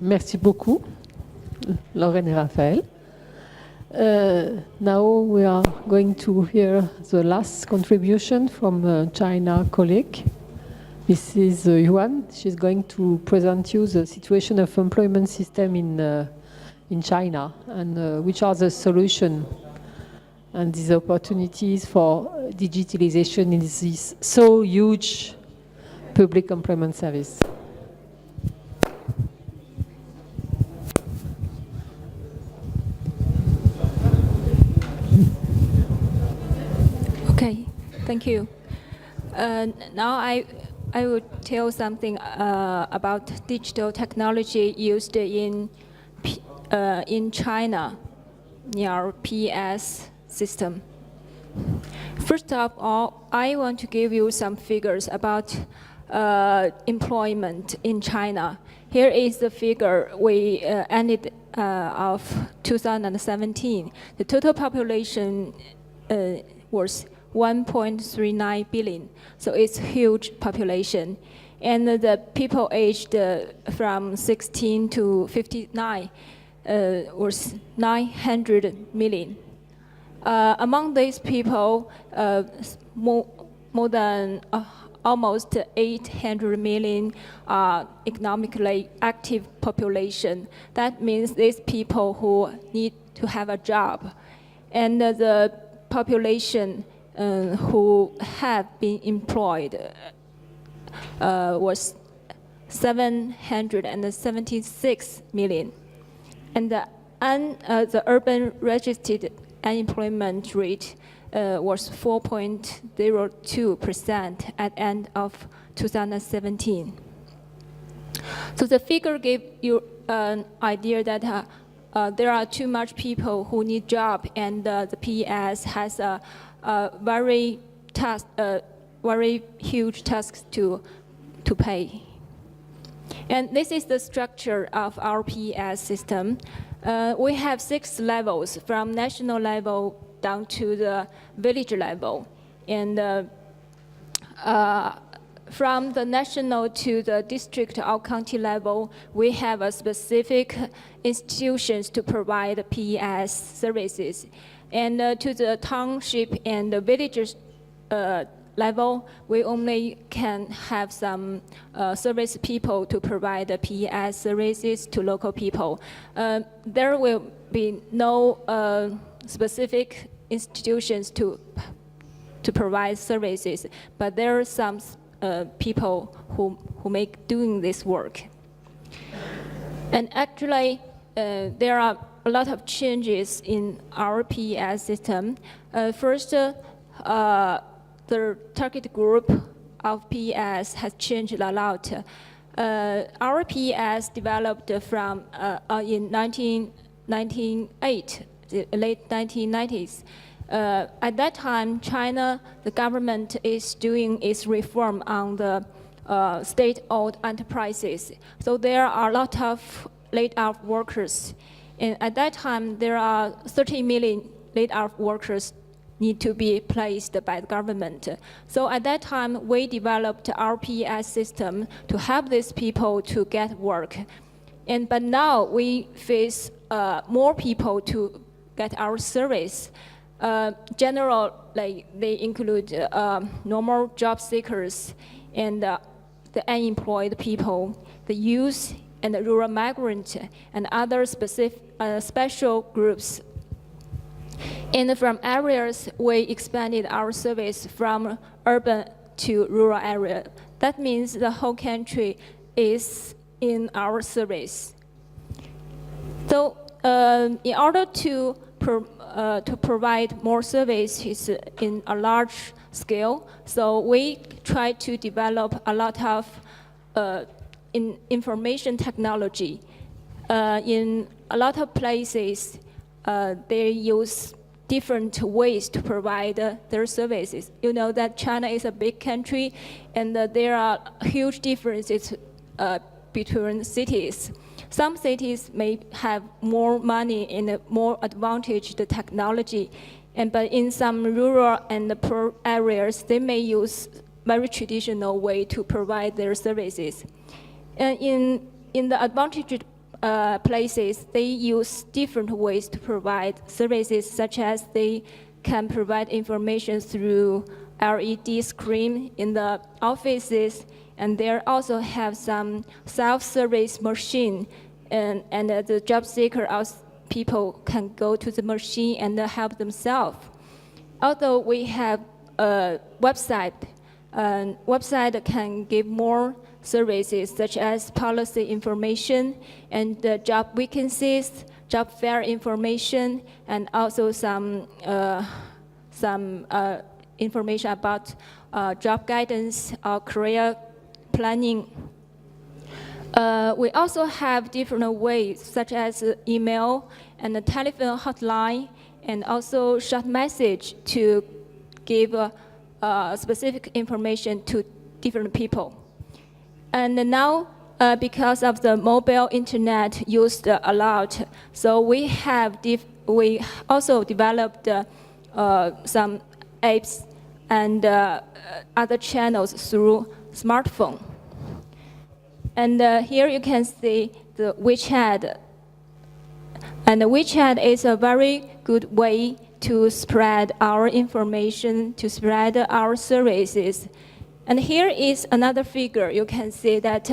Merci beaucoup, Lauren et Raphaël. Now we are going to hear the last contribution from a China colleague. This is Yuan. She's going to present you the situation of employment system in China and which are the solutions and these opportunities for digitalization in this so huge public employment service. Okay, thank you. Now I will tell something about digital technology used in China, in our PS system. First of all, I want to give you some figures about employment in China. Here is the figure we ended of 2017. The total population was 1.39 billion, so it's a huge population. And the people aged from 16 to 59 was 900 million. Among these people, more than almost 800 million are economically active population. That means these people who need to have a job. And the population who have been employed was 776 million. And the urban registered unemployment rate was 4.02% at end of 2017. So the figure gave you an idea that there are too much people who need job, and the PS has a very huge task to pay. And this is the structure of our PS system. We have 6 levels from national level down to the village level. And from the national to the district or county level, we have a specific institutions to provide PS services. And to the township and the villages level, we only can have some service people to provide the PS services to local people. There will be no specific institutions to provide services, but there are some people who make doing this work. And actually, there are a lot of changes in our PS system. First, the target group of PS has changed a lot. Our PS developed from in 1998, the late 1990s. At that time, China, the government is doing its reform on the state-owned enterprises. So there are a lot of laid-off workers. And at that time, there are 30 million laid-off workers need to be placed by the government. So at that time, we developed our PS system to help these people to get work. But now we face more people to get our service. Generally, they include normal job seekers and the unemployed people, the youth and the rural migrant, and other special groups. And from areas, we expanded our service from urban to rural area. That means the whole country is in our service. So in order to provide more services in a large scale, so we try to develop a lot of information technology. In a lot of places, they use different ways to provide their services. You know that China is a big country, and there are huge differences between cities. Some cities may have more money and more advantaged technology, but in some rural and poor areas, they may use very traditional way to provide their services. In the advantaged places, they use different ways to provide services, such as they can provide information through LED screen in the offices, and they also have some self-service machine, and the job seeker people can go to the machine and help themselves. Although we have a website, website can give more services such as policy information and job vacancies, job fair information, and also some information about job guidance or career planning. We also have different ways, such as email and a telephone hotline, and also short message to give specific information to different people. And now, because of the mobile internet used a lot, so we also developed some apps and other channels through smartphone. And here you can see the WeChat. And the WeChat is a very good way to spread our information, to spread our services. And here is another figure. You can see that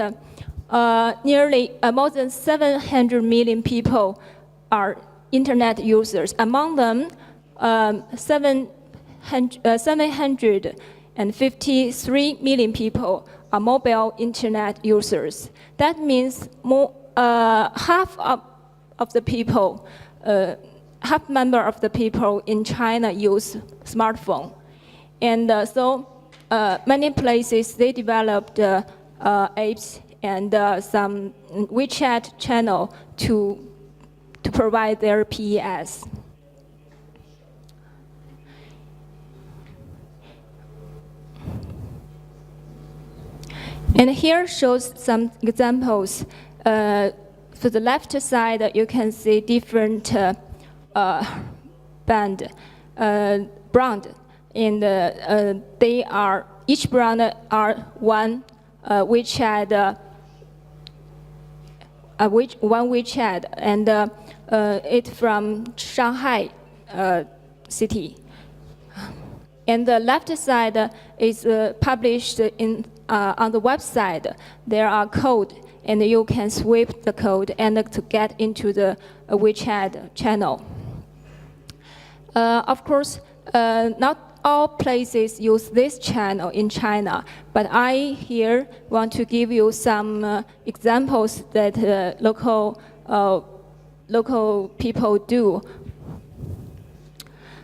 nearly more than 700 million people are internet users. Among them, 753 million people are mobile internet users. That means half of the people, half member of the people in China use smartphone. And so many places, they developed apps and some WeChat channel to provide their PES. And here shows some examples. For the left side, you can see different brand. And they are, each brand are one WeChat, one WeChat, and it's from Shanghai city. And the left side is published in on the website. There are code, and you can sweep the code and to get into the WeChat channel. Of course, not all places use this channel in China, but I here want to give you some examples that local people do.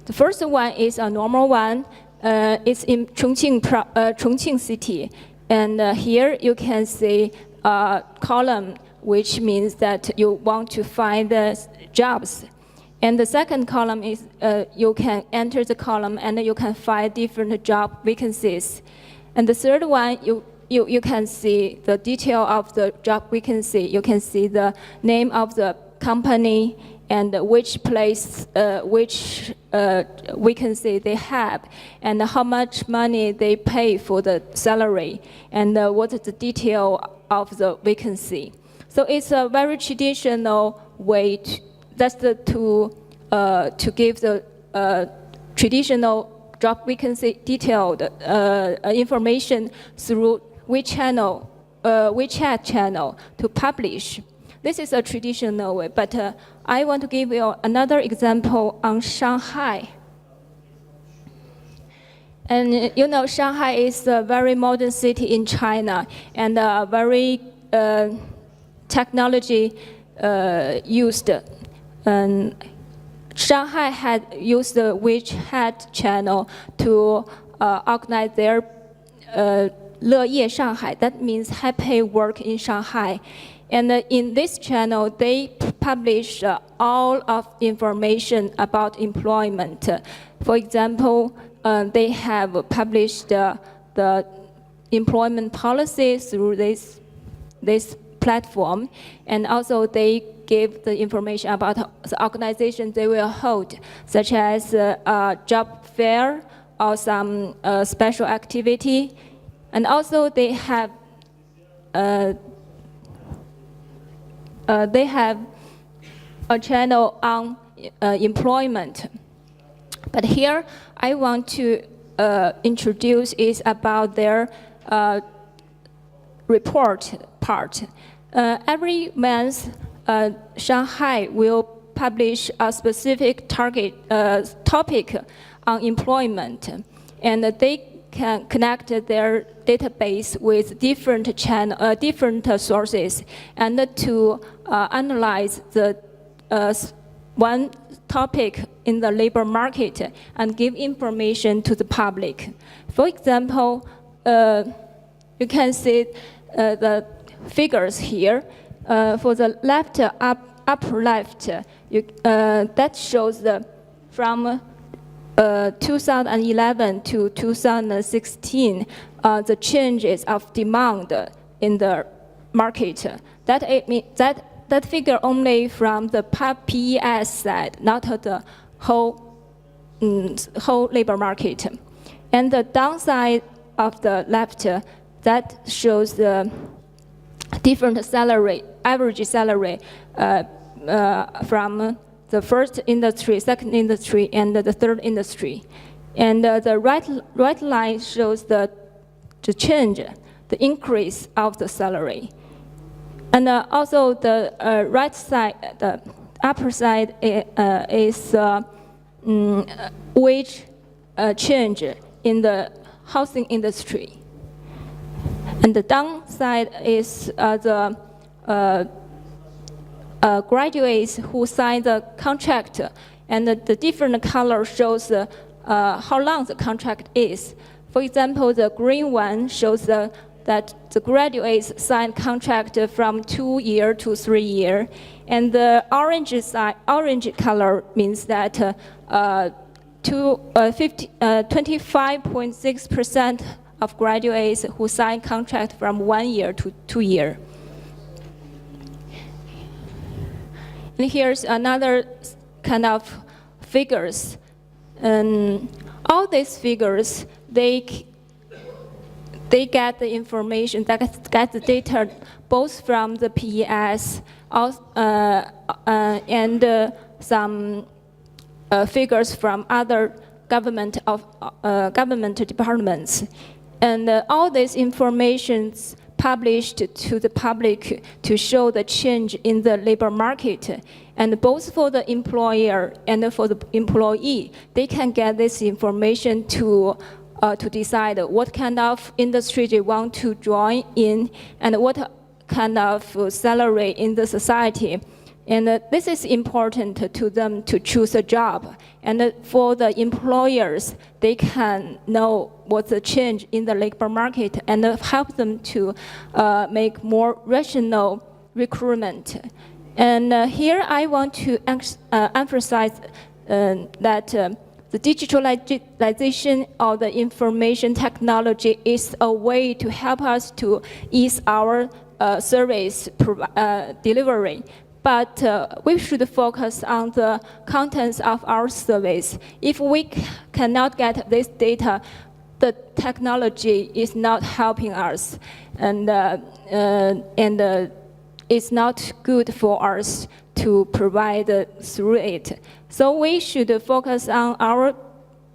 The first one is a normal one. It's in Chongqing city. And here you can see a column, which means that you want to find the jobs. And the second column is you can enter the column and you can find different job vacancies. And the third one, you can see the detail of the job vacancy. You can see the name of the company and which place, which vacancy they have, and how much money they pay for the salary, and what is the detail of the vacancy. So it's a very traditional way to give the traditional job vacancy detailed information through WeChat channel to publish. This is a traditional way, but I want to give you another example on Shanghai. And you know, Shanghai is a very modern city in China, and very technology used. And Shanghai had used the WeChat channel to organize their 乐业上海, that means happy work in Shanghai. And in this channel, they publish all of information about employment. For example, they have published the employment policy through this platform, and also they give the information about the organization they will hold, such as a job fair or some special activity. And also they have they have a channel on employment. But here I want to introduce is about their report part. Every month, Shanghai will publish a specific topic on employment, and they can connect their database with different sources, and to analyze the one topic in the labor market and give information to the public. For example, you can see the figures here. For the left, upper left, that shows from 2011 to 2016, the changes of demand in the market. That figure only from the PES side, not the whole labor market. And the downside of the left, that shows the different salary, average salary from the first industry, second industry, and the third industry. And the right line shows the change, the increase of the salary. And also the right side, the upper side is wage change in the housing industry. And the downside is the graduates who signed the contract, and the different color shows how long the contract is. For example, the green one shows that the graduates signed contract from 2 years to 3 years, and the orange color means that 25.6% of graduates who sign contract from 1 year to 2 years. And here's another kind of figures. And all these figures, they get the information, they get the data both from the PES and some figures from other government departments. And all these informations published to the public to show the change in the labor market. And both for the employer and for the employee, they can get this information to decide what kind of industry they want to join in and what kind of salary in the society. And this is important to them to choose a job. And for the employers, they can know what's the change in the labor market and help them to make more rational recruitment. And here I want to emphasize that the digitalization of the information technology is a way to help us to ease our service delivery. But we should focus on the contents of our service. If we cannot get this data, the technology is not helping us, and it's not good for us to provide through it. So we should focus on our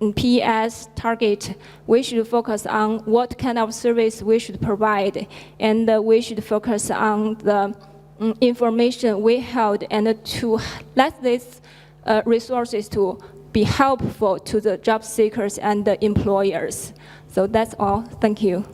PES target. We should focus on what kind of service we should provide, and we should focus on the information we held, and to let these resources to be helpful to the job seekers and the employers. So that's all. Thank you.